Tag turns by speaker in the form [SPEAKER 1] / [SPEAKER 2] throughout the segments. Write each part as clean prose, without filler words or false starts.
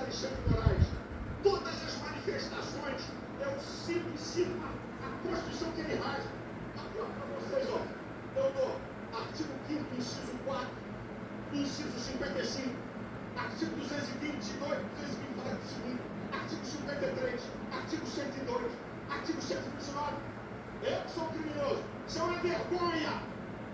[SPEAKER 1] Alexandre de Moraes. Todas as manifestações, eu cito a Constituição que ele rasga. Aqui, ó, para vocês, ó. Eu dou artigo 5º, inciso 4, inciso 55, artigo 222, 220, parágrafo 2º, artigo 53, artigo 102, artigo 129. Eu sou criminoso. Isso é uma vergonha.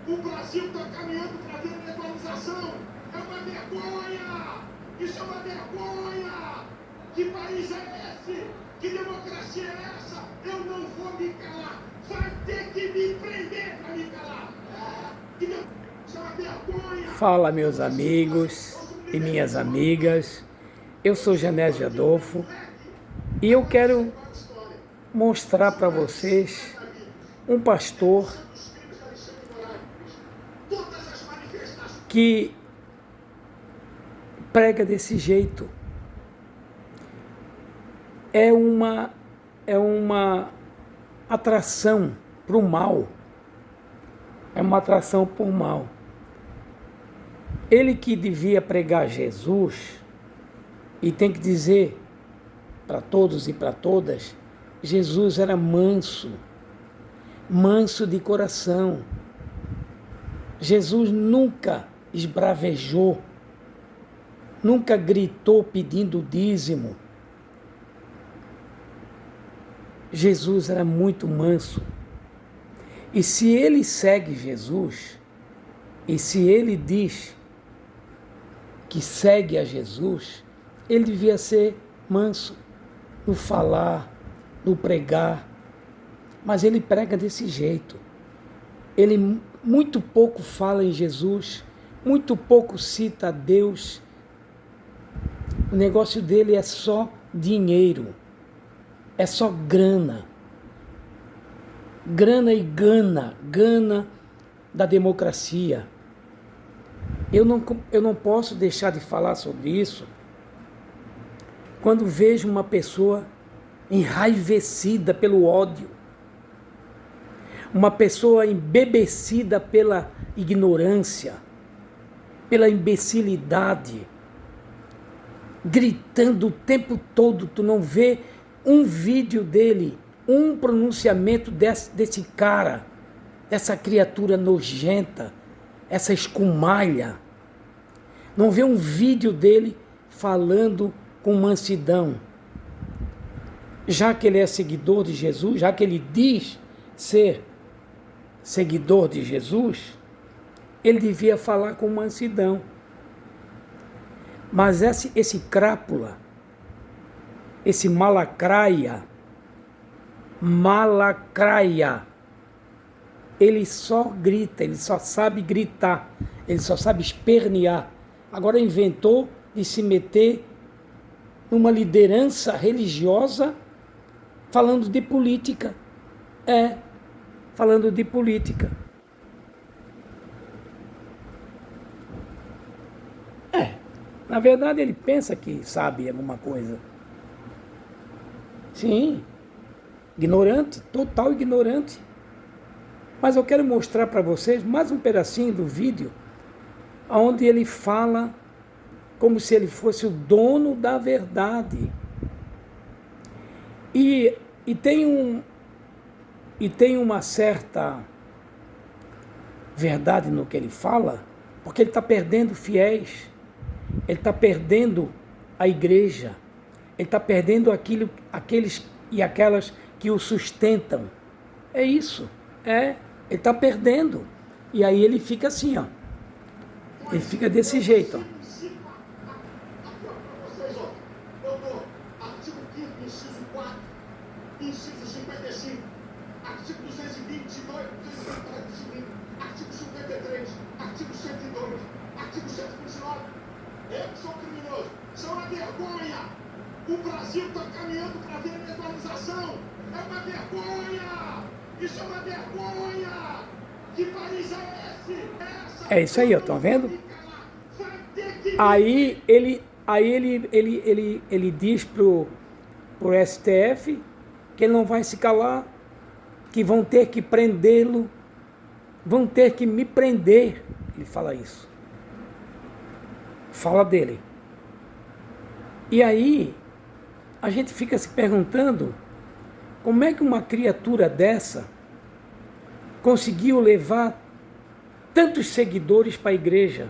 [SPEAKER 1] O Brasil está caminhando para a deslegalização. É uma vergonha. Isso é uma vergonha. Que país é esse? Que democracia é essa? Eu não vou me calar. Vai ter que me prender para me calar. Isso é uma vergonha.
[SPEAKER 2] Fala, meus amigos e minhas amigas. Eu sou Genésio Adolfo e eu quero mostrar para vocês um pastor que prega desse jeito. É uma atração para o mal. É uma atração para o mal. Ele que devia pregar Jesus, e tem que dizer para todos e para todas, Jesus era manso, manso de coração. Jesus nunca esbravejou, nunca gritou pedindo dízimo. Jesus era muito manso. E se ele segue Jesus, e se ele diz que segue a Jesus, ele devia ser manso no falar, no pregar. Mas ele prega desse jeito. Ele muito pouco fala em Jesus, muito pouco cita a Deus. O negócio dele é só dinheiro, é só grana. Grana e gana da democracia. Eu não posso deixar de falar sobre isso quando vejo uma pessoa enraivecida pelo ódio, uma pessoa embebecida pela ignorância, pela imbecilidade, gritando o tempo todo. Tu não vê um vídeo dele, um pronunciamento desse cara, dessa criatura nojenta, essa escumalha. Não vê um vídeo dele falando com mansidão. Já que ele é seguidor de Jesus, já que ele diz ser seguidor de Jesus, ele devia falar com mansidão. Mas esse crápula, esse malacraia, ele só grita, ele só sabe gritar, ele só sabe espernear. Agora inventou de se meter numa liderança religiosa falando de política. Falando de política. Na verdade ele pensa que sabe alguma coisa. Sim, ignorante, total ignorante. Mas eu quero mostrar para vocês mais um pedacinho do vídeo onde ele fala como se ele fosse o dono da verdade. E tem uma certa verdade no que ele fala, porque ele está perdendo fiéis, ele está perdendo a igreja, ele está perdendo aqueles e aquelas que o sustentam. É isso, ele está perdendo. E aí ele fica assim, ó. Ele fica desse jeito, ó.
[SPEAKER 1] Eu dou artigo 5º, inciso 4, inciso 55, artigo 222, 220, parágrafo 2º, artigo 53, artigo 102, artigo 129. Eu sou criminoso. Isso é uma vergonha. O Brasil está caminhando para a deslegalização. É uma vergonha. Isso é uma vergonha. Que país é esse?
[SPEAKER 2] É isso aí, ó, estão vendo? Aí ele diz pro STF que ele não vai se calar, que vão ter que prendê-lo, vão ter que me prender. Ele fala isso. Fala dele. E aí a gente fica se perguntando como é que uma criatura dessa conseguiu levar tantos seguidores para a igreja.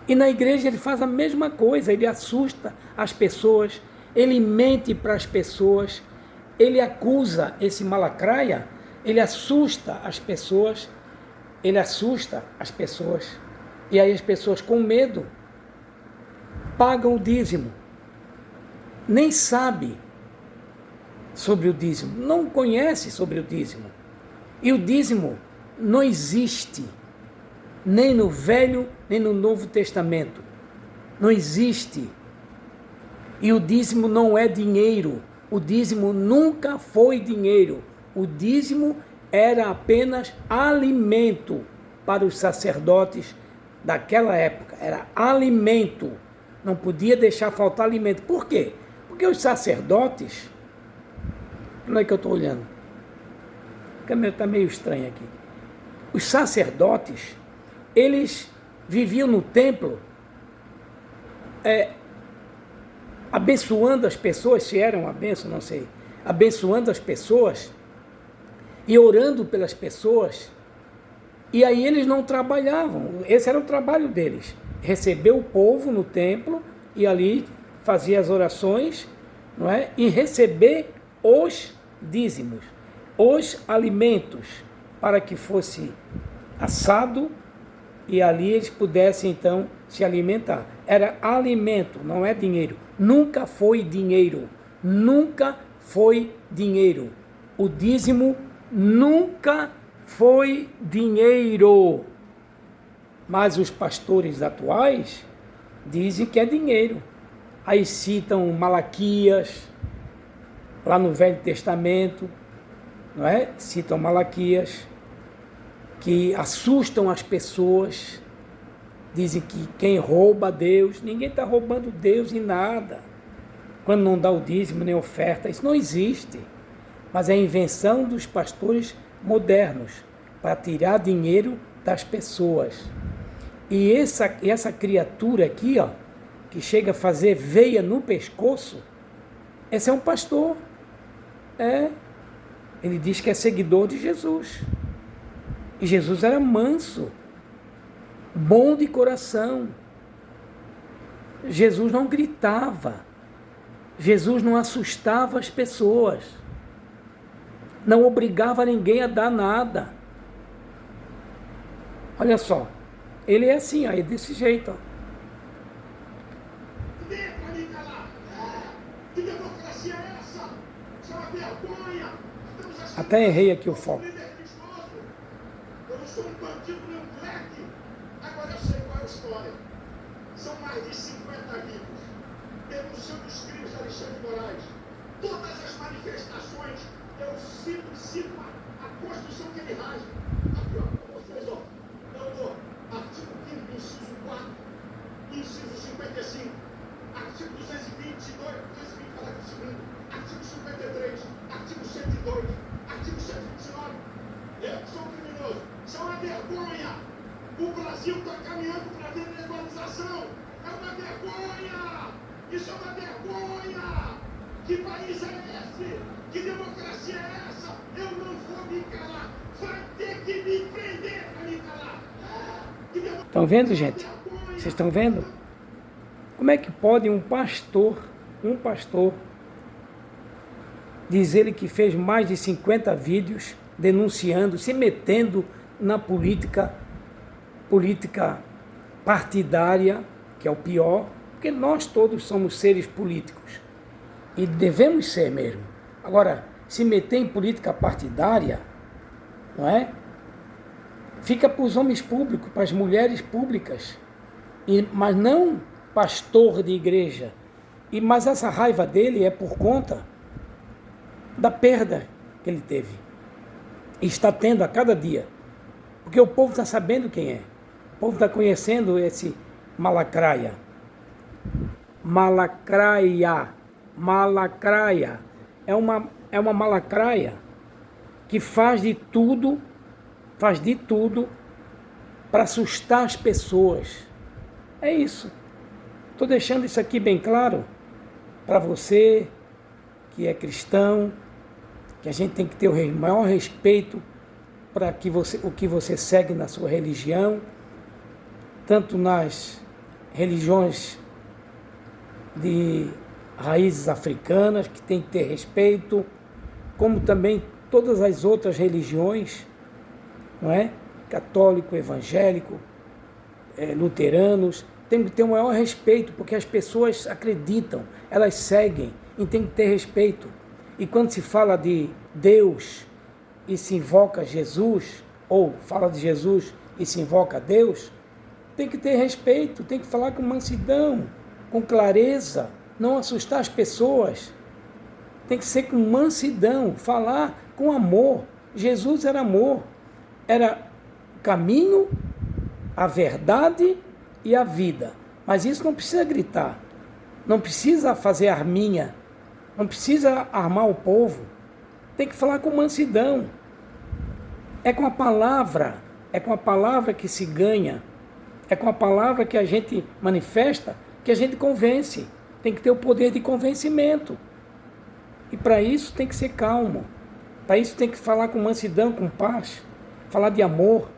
[SPEAKER 2] E na igreja ele faz a mesma coisa, ele assusta as pessoas, ele mente para as pessoas, ele acusa esse malacraia, ele assusta as pessoas, e aí as pessoas com medo pagam o dízimo. Nem sabe sobre o dízimo, não conhece sobre o dízimo. E o dízimo não existe, nem no Velho, nem no Novo Testamento. Não existe. E o dízimo não é dinheiro. O dízimo nunca foi dinheiro. O dízimo era apenas alimento para os sacerdotes daquela época. Era alimento. Não podia deixar faltar alimento. Por quê? Porque os sacerdotes... Não é que eu estou olhando. A câmera está meio estranha aqui. Os sacerdotes, eles viviam no templo abençoando as pessoas, se era uma bênção, não sei, abençoando as pessoas e orando pelas pessoas, e aí eles não trabalhavam, esse era o trabalho deles, receber o povo no templo e ali fazia as orações, não é? E receber os dízimos, os alimentos, para que fosse assado e ali eles pudessem então se alimentar. Era alimento, não é dinheiro. Nunca foi dinheiro. Nunca foi dinheiro. O dízimo nunca foi dinheiro. Mas os pastores atuais dizem que é dinheiro. Aí citam Malaquias, lá no Velho Testamento, não é? Citam Malaquias, que assustam as pessoas, dizem que quem rouba Deus, ninguém está roubando Deus em nada, quando não dá o dízimo nem oferta, isso não existe, mas é a invenção dos pastores modernos, para tirar dinheiro das pessoas. E essa criatura aqui, ó, que chega a fazer veia no pescoço, esse é um pastor, ele diz que é seguidor de Jesus. E Jesus era manso, bom de coração. Jesus não gritava. Jesus não assustava as pessoas. Não obrigava ninguém a dar nada. Olha só, ele é assim, ó, é desse jeito. Ó.
[SPEAKER 1] Que democracia é essa? Isso é uma vergonha.
[SPEAKER 2] Até errei aqui o foco.
[SPEAKER 1] Eu não sou um bandido nem um moleque. Agora eu sei qual é a história. São mais de 50 vídeos denunciando os crimes de Alexandre de Moraes. Todas as manifestações, eu cito a Constituição que ele rasga. Aqui, ó, para vocês, ó. Eu dou artigo 5º, inciso 4, inciso 55, artigo 222, 220, parágrafo 2º, artigo 53, artigo 102, artigo 129. São criminosos. Isso é uma vergonha. O Brasil está caminhando para a deslegalização. É uma vergonha. Isso é uma vergonha. Que país é esse? Que democracia é essa? Eu não vou me calar. Vai ter que me prender para me calar.
[SPEAKER 2] Estão vendo, gente? Vocês estão vendo? Como é que pode um pastor, dizer ele que fez mais de 50 vídeos denunciando, se metendo na política partidária, que é o pior, porque nós todos somos seres políticos e devemos ser mesmo. Agora, se meter em política partidária, não é? Fica para os homens públicos, para as mulheres públicas, mas não pastor de igreja. Mas essa raiva dele é por conta da perda que ele teve. E está tendo a cada dia. Porque o povo está sabendo quem é. O povo está conhecendo esse malacraia. Malacraia. É uma malacraia que faz de tudo para assustar as pessoas. É isso. Estou deixando isso aqui bem claro para você que é cristão, que a gente tem que ter o maior respeito para o que você segue na sua religião, tanto nas religiões de raízes africanas, que tem que ter respeito, como também todas as outras religiões, não é? Católico, evangélico, luteranos, tem que ter o maior respeito, porque as pessoas acreditam, elas seguem, e tem que ter respeito. E quando se fala de Deus e se invoca Jesus, ou fala de Jesus e se invoca Deus, tem que ter respeito, tem que falar com mansidão, com clareza, não assustar as pessoas. Tem que ser com mansidão, falar com amor. Jesus era amor, era o caminho, a verdade e a vida. Mas isso não precisa gritar, não precisa fazer arminha, não precisa armar o povo. Tem que falar com mansidão. É com a palavra que se ganha, é com a palavra que a gente manifesta, que a gente convence. Tem que ter o poder de convencimento. E para isso tem que ser calmo. Para isso tem que falar com mansidão, com paz. Falar de amor.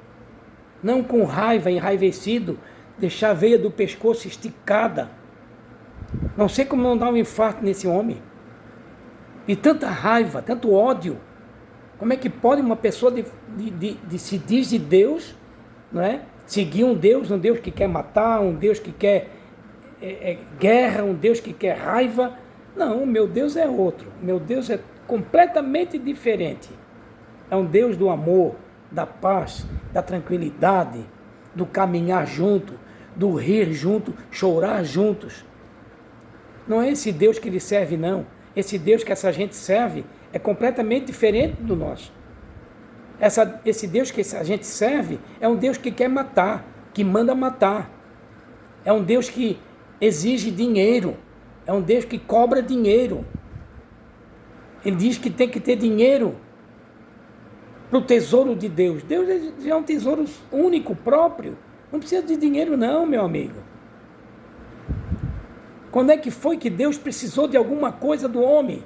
[SPEAKER 2] Não com raiva, enraivecido, deixar a veia do pescoço esticada. Não sei como não dar um infarto nesse homem. E tanta raiva, tanto ódio. Como é que pode uma pessoa de se diz de Deus, não é? Seguir um Deus que quer matar, um Deus que quer guerra, um Deus que quer raiva? Não, o meu Deus é outro. O meu Deus é completamente diferente. É um Deus do amor, da paz, da tranquilidade, do caminhar junto, do rir junto, chorar juntos. Não é esse Deus que ele serve, não. Esse Deus que essa gente serve é completamente diferente do nosso. Esse Deus que a gente serve é um Deus que quer matar, que manda matar. É um Deus que exige dinheiro. É um Deus que cobra dinheiro. Ele diz que tem que ter dinheiro para o tesouro de Deus. Deus é um tesouro único, próprio. Não precisa de dinheiro não, meu amigo. Quando é que foi que Deus precisou de alguma coisa do homem?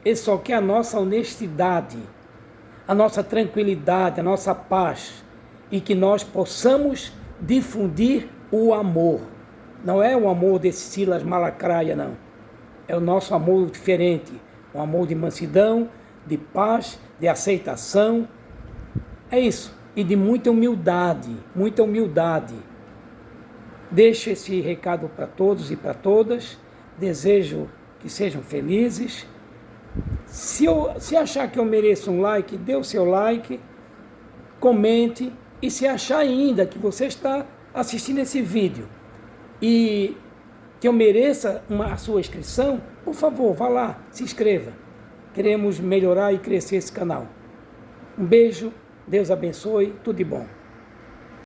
[SPEAKER 2] Ele só quer a nossa honestidade, a nossa tranquilidade, a nossa paz, e que nós possamos difundir o amor. Não é o amor desse Silas Malacaia, não. É o nosso amor diferente, um amor de mansidão, de paz, de aceitação. É isso. E de muita humildade, muita humildade. Deixo esse recado para todos e para todas. Desejo que sejam felizes. Se achar que eu mereço um like, dê o seu like, comente. E se achar ainda que você está assistindo esse vídeo e que eu mereça a sua inscrição, por favor, vá lá, se inscreva. Queremos melhorar e crescer esse canal. Um beijo, Deus abençoe, tudo de bom.